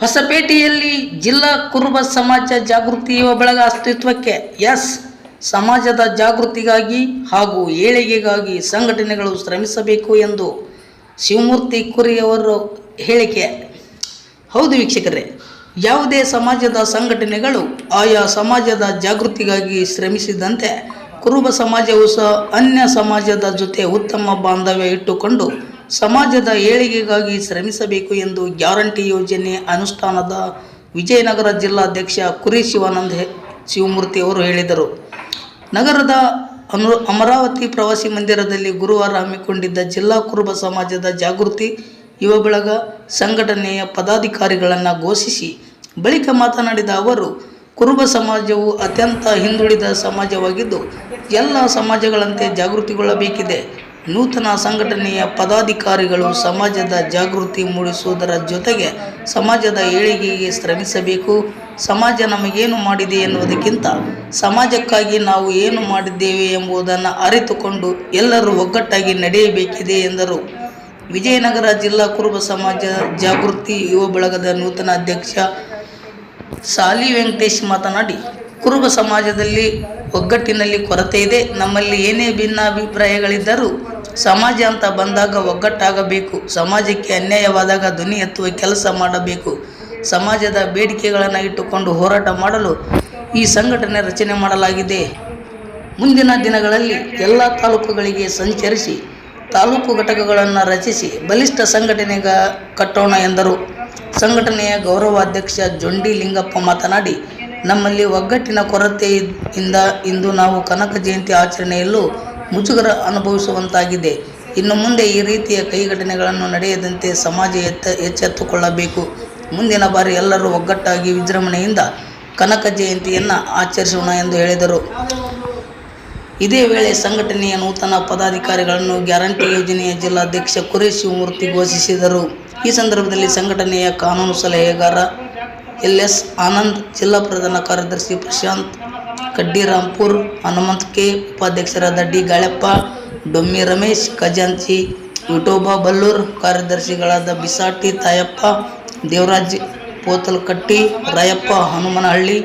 ಹೊಸಪೇಟೆಯಲ್ಲಿ ಜಿಲ್ಲಾ ಕುರುಬ ಸಮಾಜ ಜಾಗೃತಿ ಯುವ ಬಳಗ ಅಸ್ತಿತ್ವಕ್ಕೆ. ಎಸ್, ಸಮಾಜದ ಜಾಗೃತಿಗಾಗಿ ಹಾಗೂ ಏಳಿಗೆಗಾಗಿ ಸಂಘಟನೆಗಳು ಶ್ರಮಿಸಬೇಕು ಎಂದು ಶಿವಮೂರ್ತಿ ಕುರಿಯವರ ಹೇಳಿಕೆ. ಹೌದು ವೀಕ್ಷಕರೇ, ಯಾವುದೇ ಸಮಾಜದ ಸಂಘಟನೆಗಳು ಆಯಾ ಸಮಾಜದ ಜಾಗೃತಿಗಾಗಿ ಶ್ರಮಿಸಿದಂತೆ ಕುರುಬ ಸಮಾಜವು ಸಹ ಅನ್ಯ ಸಮಾಜದ ಜೊತೆ ಉತ್ತಮ ಬಾಂಧವ್ಯ ಇಟ್ಟುಕೊಂಡು ಸಮಾಜದ ಏಳಿಗೆಗಾಗಿ ಶ್ರಮಿಸಬೇಕು ಎಂದು ಗ್ಯಾರಂಟಿ ಯೋಜನೆ ಅನುಷ್ಠಾನದ ವಿಜಯನಗರ ಜಿಲ್ಲಾಧ್ಯಕ್ಷ ಕುರಿ ಶಿವಾನಂದ ಶಿವಮೂರ್ತಿ ಅವರು ಹೇಳಿದರು. ನಗರದ ಅಮರಾವತಿ ಪ್ರವಾಸಿ ಮಂದಿರದಲ್ಲಿ ಗುರುವಾರ ಹಮ್ಮಿಕೊಂಡಿದ್ದ ಜಿಲ್ಲಾ ಕುರುಬ ಸಮಾಜದ ಜಾಗೃತಿ ಯುವ ಬಳಗ ಸಂಘಟನೆಯ ಪದಾಧಿಕಾರಿಗಳನ್ನು ಘೋಷಿಸಿ ಬಳಿಕ ಮಾತನಾಡಿದ ಅವರು, ಕುರುಬ ಸಮಾಜವು ಅತ್ಯಂತ ಹಿಂದುಳಿದ ಸಮಾಜವಾಗಿದ್ದು ಎಲ್ಲ ಸಮಾಜಗಳಂತೆ ಜಾಗೃತಿಗೊಳ್ಳಬೇಕಿದೆ. ನೂತನ ಸಂಘಟನೆಯ ಪದಾಧಿಕಾರಿಗಳು ಸಮಾಜದ ಜಾಗೃತಿ ಮೂಡಿಸುವುದರ ಜೊತೆಗೆ ಸಮಾಜದ ಏಳಿಗೆಗೆ ಶ್ರಮಿಸಬೇಕು. ಸಮಾಜ ನಮಗೇನು ಮಾಡಿದೆ ಎನ್ನುವುದಕ್ಕಿಂತ ಸಮಾಜಕ್ಕಾಗಿ ನಾವು ಏನು ಮಾಡಿದ್ದೇವೆ ಎಂಬುದನ್ನು ಅರಿತುಕೊಂಡು ಎಲ್ಲರೂ ಒಗ್ಗಟ್ಟಾಗಿ ನಡೆಯಬೇಕಿದೆ ಎಂದರು. ವಿಜಯನಗರ ಜಿಲ್ಲಾ ಕುರುಬ ಸಮಾಜ ಜಾಗೃತಿ ಯುವ ಬಳಗದ ನೂತನ ಅಧ್ಯಕ್ಷ ಸಾಲಿ ವೆಂಕಟೇಶ್ ಮಾತನಾಡಿ, ಕುರುಬ ಸಮಾಜದಲ್ಲಿ ಒಗ್ಗಟ್ಟಿನಲ್ಲಿ ಕೊರತೆ ಇದೆ. ನಮ್ಮಲ್ಲಿ ಏನೇ ಭಿನ್ನಾಭಿಪ್ರಾಯಗಳಿದ್ದರೂ ಸಮಾಜ ಅಂತ ಬಂದಾಗ ಒಗ್ಗಟ್ಟಾಗಬೇಕು. ಸಮಾಜಕ್ಕೆ ಅನ್ಯಾಯವಾದಾಗ ಧ್ವನಿ ಎತ್ತುವ ಕೆಲಸ ಮಾಡಬೇಕು. ಸಮಾಜದ ಬೇಡಿಕೆಗಳನ್ನು ಇಟ್ಟುಕೊಂಡು ಹೋರಾಟ ಮಾಡಲು ಈ ಸಂಘಟನೆ ರಚನೆ ಮಾಡಲಾಗಿದೆ. ಮುಂದಿನ ದಿನಗಳಲ್ಲಿ ಎಲ್ಲ ತಾಲೂಕುಗಳಿಗೆ ಸಂಚರಿಸಿ ತಾಲೂಕು ಘಟಕಗಳನ್ನು ರಚಿಸಿ ಬಲಿಷ್ಠ ಸಂಘಟನೆ ಕಟ್ಟೋಣ ಎಂದರು. ಸಂಘಟನೆಯ ಗೌರವಾಧ್ಯಕ್ಷ ಜೊಂಡಿ ಲಿಂಗಪ್ಪ ಮಾತನಾಡಿ, ನಮ್ಮಲ್ಲಿ ಒಗ್ಗಟ್ಟಿನ ಕೊರತೆಯಿಂದ ಇಂದು ನಾವು ಕನಕ ಜಯಂತಿ ಆಚರಣೆಯಲ್ಲೂ ಮುಜುಗರ ಅನುಭವಿಸುವಂತಾಗಿದೆ. ಇನ್ನು ಮುಂದೆ ಈ ರೀತಿಯ ಕೈಘಟನೆಗಳನ್ನು ನಡೆಯದಂತೆ ಸಮಾಜ ಎಚ್ಚೆತ್ತುಕೊಳ್ಳಬೇಕು. ಮುಂದಿನ ಬಾರಿ ಎಲ್ಲರೂ ಒಗ್ಗಟ್ಟಾಗಿ ವಿಜೃಂಭಣೆಯಿಂದ ಕನಕ ಜಯಂತಿಯನ್ನು ಆಚರಿಸೋಣ ಎಂದು ಹೇಳಿದರು. ಇದೇ ವೇಳೆ ಸಂಘಟನೆಯ ನೂತನ ಪದಾಧಿಕಾರಿಗಳನ್ನು ಗ್ಯಾರಂಟಿ ಯೋಜನೆಯ ಜಿಲ್ಲಾಧ್ಯಕ್ಷ ಕುರಿ ಶಿವಮೂರ್ತಿ ಘೋಷಿಸಿದರು. ಈ ಸಂದರ್ಭದಲ್ಲಿ ಸಂಘಟನೆಯ ಕಾನೂನು ಸಲಹೆಗಾರ ಎಲ್.ಎಸ್. ಆನಂದ್, ಜಿಲ್ಲಾ ಪ್ರಧಾನ ಕಾರ್ಯದರ್ಶಿ ಪ್ರಶಾಂತ್ ಕಡ್ಡಿರಾಂಪುರ್, ಹನುಮಂತ್ ಕೆ, ಉಪಾಧ್ಯಕ್ಷರಾದ ಡಿ. ಗಾಳೆಪ್ಪ, ಡೊಮ್ಮಿ ರಮೇಶ್, ಖಜಾಂಚಿ ವಿಠೋಬಾ ಬಲ್ಲೂರ್, ಕಾರ್ಯದರ್ಶಿಗಳಾದ ಬಿಸಾಟಿ ತಾಯಪ್ಪ, ದೇವರಾಜ್ ಪೋತಲಕಟ್ಟಿ, ರಾಯಪ್ಪ ಹನುಮನಹಳ್ಳಿ,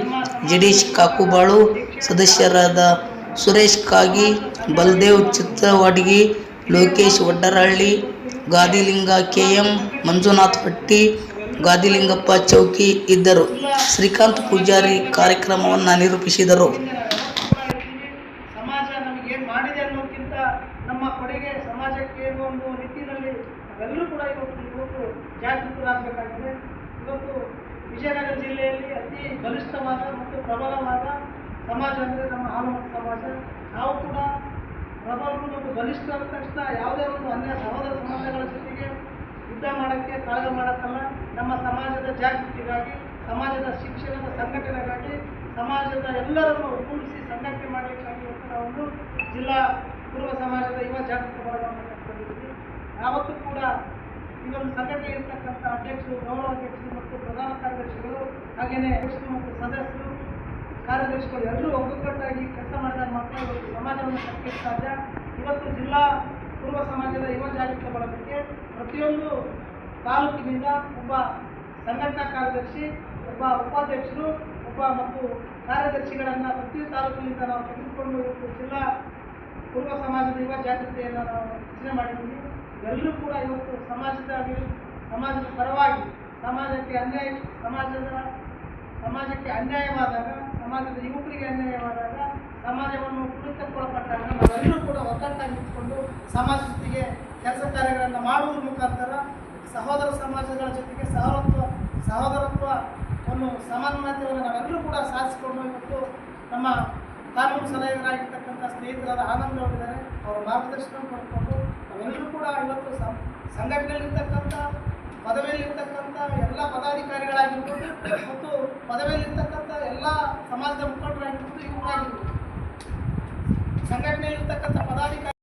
ಜಡೀಶ್ ಕಾಕುಬಾಳು, ಸದಸ್ಯರಾದ ಸುರೇಶ್ ಕಾಗಿ, ಬಲದೇವ್ ಚಿತ್ತವಾಡಗಿ, ಲೋಕೇಶ್ ವಡ್ಡರಹಳ್ಳಿ, ಗಾದಿಲಿಂಗ ಕೆ.ಎಂ, ಮಂಜುನಾಥ್ ಹಟ್ಟಿ, ಗಾದಿಲಿಂಗಪ್ಪ ಚೌಕಿ ಇದ್ದರು. ಶ್ರೀಕಾಂತ್ ಪೂಜಾರಿ ಕಾರ್ಯಕ್ರಮವನ್ನು ನಿರೂಪಿಸಿದರು. ಸಮಾಜ ನಮಗೇನು ಮಾಡಿದೆ ಅನ್ನೋದಕ್ಕಿಂತ ನಮ್ಮ ಕೊಡುಗೆ ಸಮಾಜಕ್ಕೆ ಒಂದು ನಿಟ್ಟಿನಲ್ಲಿ ನಾವೆಲ್ಲರೂ ಕೂಡ ಇವತ್ತು ಜಾಗೃತರಾಗಬೇಕಾಗಿದೆ. ಇವತ್ತು ವಿಜಯನಗರ ಜಿಲ್ಲೆಯಲ್ಲಿ ಅತಿ ಬಲಿಷ್ಠವಾದ ಮತ್ತು ಪ್ರಬಲವಾದ ಸಮಾಜ ಅಂದರೆ ನಮ್ಮ ಹಾಲುಮತ ಸಮಾಜ. ನಾವು ಕೂಡ ಪ್ರಬಲರು ಮತ್ತು ಬಲಿಷ್ಠ ಅಂದ ತಕ್ಷಣ ಯಾವುದೇ ಒಂದು ಅನ್ಯ ಸಹೋದರ ಸಮಾಜಗಳ ಜೊತೆಗೆ ಯುದ್ಧ ಮಾಡೋಕ್ಕೆ ಕಾಳಗ ಮಾಡೋಕ್ಕಲ್ಲ. ನಮ್ಮ ಸಮಾಜದ ಜಾಗೃತಿಗಾಗಿ, ಸಮಾಜದ ಶಿಕ್ಷಣದ ಸಂಘಟನೆಗಾಗಿ, ಸಮಾಜದ ಎಲ್ಲರನ್ನು ಒಗ್ಗೂಡಿಸಿ ಸಂಘಟನೆ ಮಾಡಲಿಕ್ಕಾಗಿ ಇವತ್ತು ನಾವೊಂದು ಜಿಲ್ಲಾ ಕುರುಬ ಸಮಾಜದ ಯುವ ಜಾಗೃತಿ ಬಳಗವನ್ನು ಕಟ್ಟಿಕೊಂಡಿದ್ದೀವಿ. ಯಾವತ್ತೂ ಕೂಡ ಈ ಒಂದು ಸಂಘಟನೆ ಇರ್ತಕ್ಕಂಥ ಅಧ್ಯಕ್ಷರು, ಗೌರವಾಧ್ಯಕ್ಷರು ಮತ್ತು ಪ್ರಧಾನ ಕಾರ್ಯದರ್ಶಿಗಳು, ಹಾಗೆಯೇ ಅಧ್ಯಕ್ಷರು ಮತ್ತು ಸದಸ್ಯರು, ಕಾರ್ಯದರ್ಶಿಗಳು ಎಲ್ಲರೂ ಒಗ್ಗಟ್ಟಾಗಿ ಕೆಲಸ ಮಾಡಿದ ಮಾತ್ರ ಇವತ್ತು ಸಮಾಜವನ್ನು ಕಟ್ಟಲಿಕ್ಕೆ ಸಾಧ್ಯ. ಇವತ್ತು ಜಿಲ್ಲಾ ಕುರುಬ ಸಮಾಜದ ಯುವ ಜಾಗೃತಿ ಬಳಗಕ್ಕೆ ಪ್ರತಿಯೊಂದು ತಾಲೂಕಿನಿಂದ ಒಬ್ಬ ಸಂಘಟನಾ ಕಾರ್ಯದರ್ಶಿ, ಒಬ್ಬ ಉಪಾಧ್ಯಕ್ಷರು, ಒಬ್ಬ ಮತ್ತು ಕಾರ್ಯದರ್ಶಿಗಳನ್ನು ಪ್ರತಿ ತಾಲೂಕಿನಿಂದ ನಾವು ತೆಗೆದುಕೊಂಡು ಇವತ್ತು ಜಿಲ್ಲಾ ಕುರುಬ ಸಮಾಜದ ಯುವ ಜಾಗೃತಿಯನ್ನು ನಾವು ರಚನೆ ಮಾಡಿದ್ದೀವಿ. ಎಲ್ಲರೂ ಕೂಡ ಇವತ್ತು ಸಮಾಜದ ಪರವಾಗಿ ಸಮಾಜಕ್ಕೆ ಅನ್ಯಾಯವಾದಾಗ, ಸಮಾಜದ ಯುವಕರಿಗೆ ಅನ್ಯಾಯವಾದಾಗ, ಸಮಾಜವನ್ನು ತುಳಿತಕ್ಕೊಳಪಟ್ಟಾಗ ನಾವೆಲ್ಲರೂ ಕೂಡ ಒಗ್ಗಟ್ಟಾಗಿ ನಿಂತುಕೊಂಡು ಸಮಾಜ ಜೊತೆಗೆ ಕೆಲಸ ಕಾರ್ಯಗಳನ್ನು ಮಾಡುವುದರ ಮುಖಾಂತರ ಸಹೋದರ ಸಮಾಜಗಳ ಜೊತೆಗೆ ಸಹೋದರತ್ವವನ್ನು ಸಮಾನತೆಯನ್ನು ನಾವೆಲ್ಲರೂ ಕೂಡ ಸಾಧಿಸಿಕೊಂಡು ಇವತ್ತು ನಮ್ಮ ಕಾನೂನು ಸಲಹೆಗಾರಾಗಿರ್ತಕ್ಕಂಥ ಸ್ನೇಹಿತರಾದ ಆನಂದ್ ಅವರಿದ್ದಾರೆ. ಅವರ ಮಾರ್ಗದರ್ಶನ ಪಡ್ಕೊಂಡು ನಾವೆಲ್ಲರೂ ಕೂಡ ಇವತ್ತು ಸಂಘಟನೆಯಲ್ಲಿರ್ತಕ್ಕಂಥ ಪದವಿಯಲ್ಲಿರ್ತಕ್ಕಂಥ ಎಲ್ಲ ಪದಾಧಿಕಾರಿಗಳಾಗಿರ್ಬೋದು ಮತ್ತು ಪದವಿಯಲ್ಲಿರ್ತಕ್ಕಂಥ ಎಲ್ಲ ಸಮಾಜದ ಮುಖಂಡರಾಗಿರ್ಬೋದು, ಇವರಾಗಿರ್ಬೋದು, ಸಂಘಟನೆಯಲ್ಲಿರ್ತಕ್ಕಂಥ ಪದಾಧಿಕಾರಿ